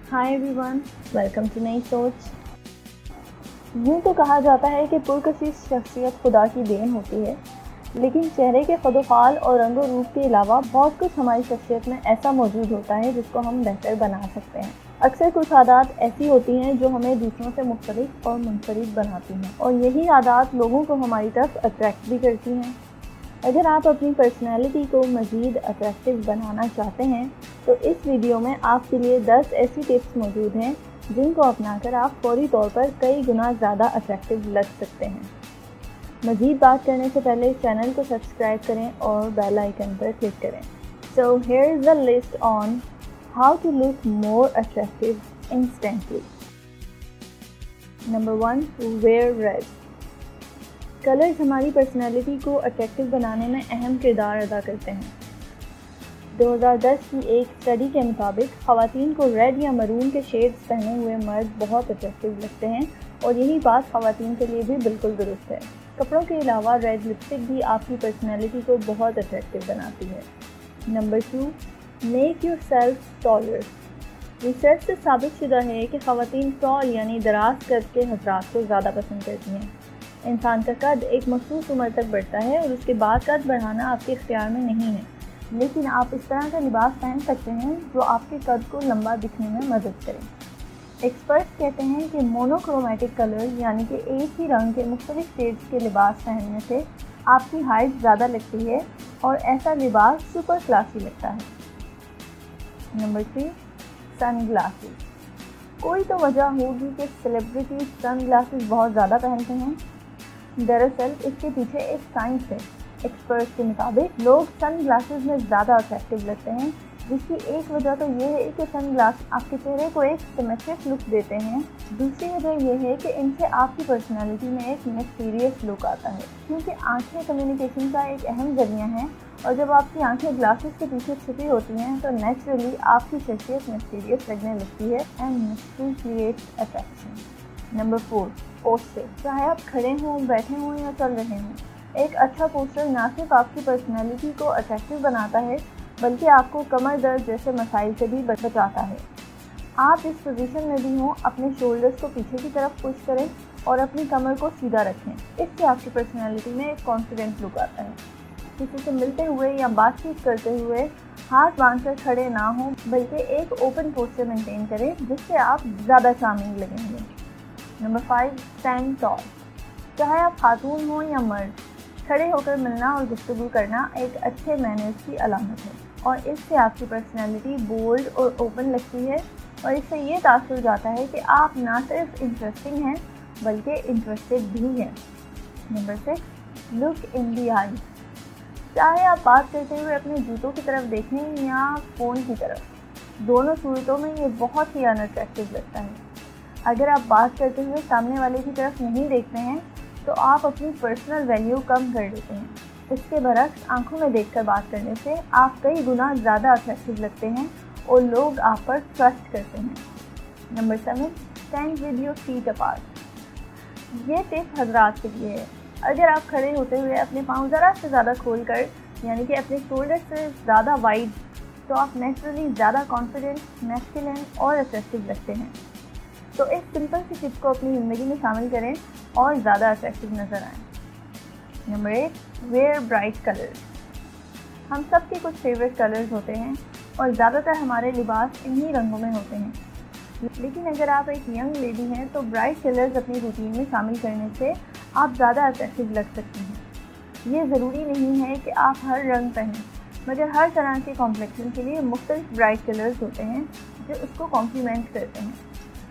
Hi everyone, welcome to नई सोच। यूँ तो कहा जाता है कि पुरकशिश शख्सियत खुदा की देन होती है, लेकिन चेहरे के खदोखाल और रंगो रूप के अलावा बहुत कुछ हमारी शख्सियत में ऐसा मौजूद होता है जिसको हम बेहतर बना सकते हैं। अक्सर कुछ आदत ऐसी होती हैं जो हमें दूसरों से मुख्तलिफ और मुनफरिद बनाती हैं, और यही आदत लोगों को हमारी तरफ अट्रैक्ट भी करती हैं। अगर आप अपनी पर्सनैलिटी को मज़ीद अट्रैक्टिव बनाना चाहते हैं तो इस वीडियो में आपके लिए 10 ऐसी टिप्स मौजूद हैं जिनको अपनाकर आप फौरी तौर पर कई गुना ज़्यादा अट्रैक्टिव लग सकते हैं। मज़ीद बात करने से पहले चैनल को सब्सक्राइब करें और बेल आइकन पर क्लिक करें। So here is the list on how to look more attractive instantly. Number 1, wear red. Colours हमारी पर्सनैलिटी को अट्रैक्टिव बनाने में अहम किरदार अदा करते हैं। 2010 की एक स्टडी के मुताबिक ख़वातीन को रेड या मरून के शेड्स पहने हुए मर्द बहुत अट्रैक्टिव लगते हैं, और यही बात ख़वातीन के लिए भी बिल्कुल दुरुस्त है। कपड़ों के अलावा रेड लिपस्टिक भी आपकी पर्सनैलिटी को बहुत अट्रैक्टिव बनाती है। Number 2, make yourself taller. Research से साबित शुदा है कि ख़वातीन टॉल यानी दराज कद के हज़रात को ज़्यादा पसंद करती हैं। इंसान का कद एक मखसूस उम्र तक बढ़ता है और उसके बाद कद बढ़ाना आपके इख्तियार में नहीं है, लेकिन आप इस तरह का लिबास पहन सकते हैं जो आपके कद को लंबा दिखने में मदद करे। एक्सपर्ट्स कहते हैं कि मोनोक्रोमैटिक कलर यानी कि एक ही रंग के मुख्तलिफ शेड्स के लिबास पहनने से आपकी हाइट ज़्यादा लगती है और ऐसा लिबास सुपर क्लासी लगता है। Number 3, sunglasses. कोई तो वजह होगी कि सेलिब्रिटी सन ग्लासेस बहुत ज़्यादा पहनते हैं। दरअसल इसके पीछे एक साइंस है। एक्सपर्ट्स के मुताबिक लोग सन ग्लासेस में ज़्यादा अट्रैक्टिव लगते हैं, जिसकी एक वजह तो ये है कि सन ग्लास आपके चेहरे को एक सिमेट्रिक लुक देते हैं। दूसरी वजह यह है कि इनसे आपकी पर्सनालिटी में एक मिस्टीरियस लुक आता है, क्योंकि आंखें कम्युनिकेशन का एक अहम जरिया है, और जब आपकी आंखें ग्लासेस के पीछे छुपी होती हैं तो नेचुरली आपकी शख्सियत मिस्टीरियस लगने लगती है and mystery creates attraction. Number 4, poster. चाहे आप खड़े हों, बैठे हों या चल रहे हों, एक अच्छा पोस्टर ना सिर्फ आपकी पर्सनैलिटी को अट्रैक्टिव बनाता है बल्कि आपको कमर दर्द जैसे मसाइल से भी बचाता है। आप जिस पोजीशन में भी हों, अपने शोल्डर्स को पीछे की तरफ पुश करें और अपनी कमर को सीधा रखें। इससे आपकी पर्सनैलिटी में एक कॉन्फिडेंट लुक आता है। किसी से मिलते हुए या बातचीत करते हुए हाथ बांधकर खड़े ना हों, बल्कि एक ओपन पोस्टर मेंटेन करें, जिससे आप ज़्यादा चार्मिंग लगेंगे। Number 5, stand toll. चाहे आप खातून हों या मर्द, खड़े होकर मिलना और गुफ्तगू करना एक अच्छे मैनर्स की अलामत है, और इससे आपकी पर्सनैलिटी बोल्ड और ओपन लगती है, और इससे ये तासुर जाता है कि आप ना सिर्फ इंटरेस्टिंग हैं बल्कि इंटरेस्टेड भी हैं। नंबर 6, लुक इन दी आई। चाहे आप बात करते हुए अपने जूतों की तरफ देखें या फ़ोन की तरफ, दोनों सूरतों में ये बहुत ही अनअट्रैक्टिव लगता है। अगर आप बात करते हुए सामने वाले की तरफ नहीं देखते हैं तो आप अपनी पर्सनल वैल्यू कम कर देते हैं। इसके बरक्स आंखों में देखकर बात करने से आप कई गुना ज़्यादा अट्रैक्टिव लगते हैं और लोग आप पर ट्रस्ट करते हैं। Number 7, stand with your feet apart. ये टिप हजरात के लिए है। अगर आप खड़े होते हुए अपने पाँव ज़रा से ज़्यादा खोलकर यानी कि अपने शोल्डर से ज़्यादा वाइड, तो आप नेचुरली ज़्यादा कॉन्फिडेंट, मैस्कुलिन और अट्रैक्टिव लगते हैं। तो इस सिंपल सी टिप को अपनी ज़िंदगी में शामिल करें और ज़्यादा अट्रैक्टिव नज़र आएँ। Number 8, wear bright colours. हम सब के कुछ फेवरेट कलर्स होते हैं और ज़्यादातर हमारे लिबास इन्हीं रंगों में होते हैं, लेकिन अगर आप एक यंग लेडी हैं तो ब्राइट कलर्स अपनी रूटीन में शामिल करने से आप ज़्यादा अट्रैक्टिव लग सकती हैं। ये ज़रूरी नहीं है कि आप हर रंग पहनें, मगर हर तरह के कॉम्प्लेक्शन के लिए मुख्तलिफ ब्राइट कलर्स होते हैं जो उसको कॉम्प्लीमेंट करते हैं।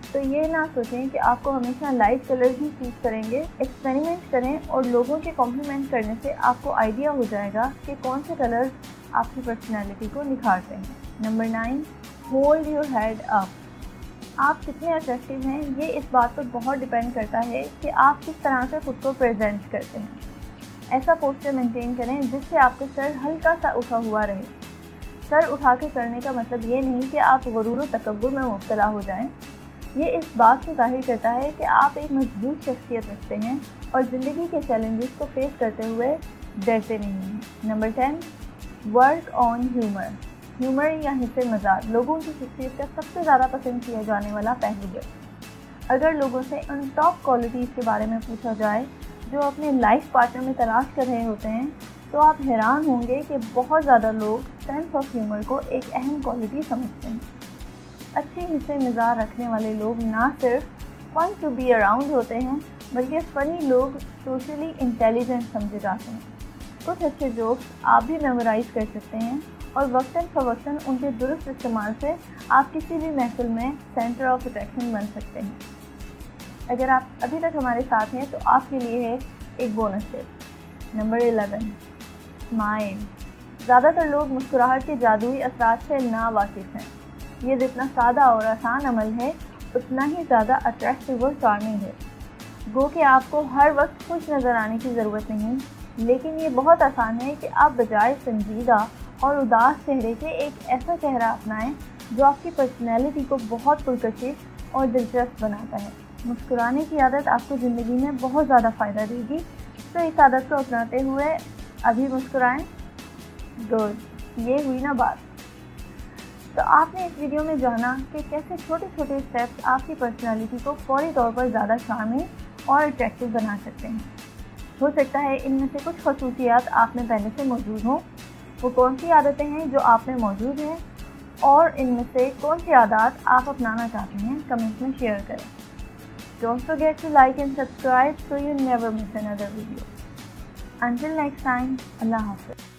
तो ये ना सोचें कि आपको हमेशा लाइट कलर्स ही सूट करेंगे। एक्सपेरिमेंट करें और लोगों के कॉम्प्लीमेंट करने से आपको आइडिया हो जाएगा कि कौन से कलर्स आपकी पर्सनैलिटी को निखारते हैं। Number 9, hold your head up. आप कितने अट्रैक्टिव हैं ये इस बात पर बहुत डिपेंड करता है कि आप किस तरह से खुद को प्रेजेंट करते हैं। ऐसा पोस्टर मेंटेन करें जिससे आपका सर हल्का सा उठा हुआ रहे। सर उठा के करने का मतलब ये नहीं कि आप गुरूर और तकब्बुर में मुब्तला हो जाएं। ये इस बात को जाहिर करता है कि आप एक मजबूत शख्सियत रखते हैं और ज़िंदगी के चैलेंजेस को फेस करते हुए डरते नहीं हैं। Number 10, work on humour. Humour या हंसी मजाक लोगों की शख्सियत का सबसे ज़्यादा पसंद किया जाने वाला पहलू है। अगर लोगों से उन टॉप क्वालिटीज़ के बारे में पूछा जाए जो अपने लाइफ पार्टनर में तलाश कर रहे होते हैं, तो आप हैरान होंगे कि बहुत ज़्यादा लोग सेंस ऑफ ह्यूमर को एक अहम क्वालिटी समझते हैं। अच्छी हंसी मजाक रखने वाले लोग ना सिर्फ फन टू बी अराउंड होते हैं, बल्कि फ़नी लोग सोशली इंटेलिजेंट समझे जाते हैं। कुछ अच्छे जोक्स आप भी मेमोराइज कर सकते हैं और वक्तन फ़वक्तन उनके दुरुस्त इस्तेमाल से आप किसी भी महफिल में सेंटर ऑफ अट्रैक्शन बन सकते हैं। अगर आप अभी तक हमारे साथ हैं तो आपके लिए है एक बोनस टिप। Number 11, smile. ज़्यादातर लोग मुस्कुराहट के जादुई असरात से ना वाकिफ़ हैं। ये जितना सादा और आसान अमल है उतना ही ज़्यादा अट्रैक्टिव और चार्मिंग है। गो कि आपको हर वक्त खुश नज़र आने की ज़रूरत नहीं, लेकिन ये बहुत आसान है कि आप बजाय संजीदा और उदास चेहरे के एक ऐसा चेहरा अपनाएं जो आपकी पर्सनैलिटी को बहुत पुरकशिश और दिलचस्प बनाता है। मुस्कुराने की आदत आपको ज़िंदगी में बहुत ज़्यादा फ़ायदा देगी, तो इस आदत को अपनाते हुए अभी मुस्कुराएं। गुड, ये हुई ना बात। तो आपने इस वीडियो में जाना कि कैसे छोटे छोटे स्टेप्स आपकी पर्सनैलिटी को फौरी तौर पर ज़्यादा चार्मिंग और अट्रैक्टिव बना सकते हैं। हो सकता है इनमें से कुछ खसूसियात आप में पहले से मौजूद हों। वो कौन सी आदतें हैं जो आप में मौजूद हैं और इनमें से कौन सी आदत आप अपनाना चाहते हैं, कमेंट में शेयर करें। Don't forget to like and subscribe so you never miss another video. Until next time, Allah Hafiz.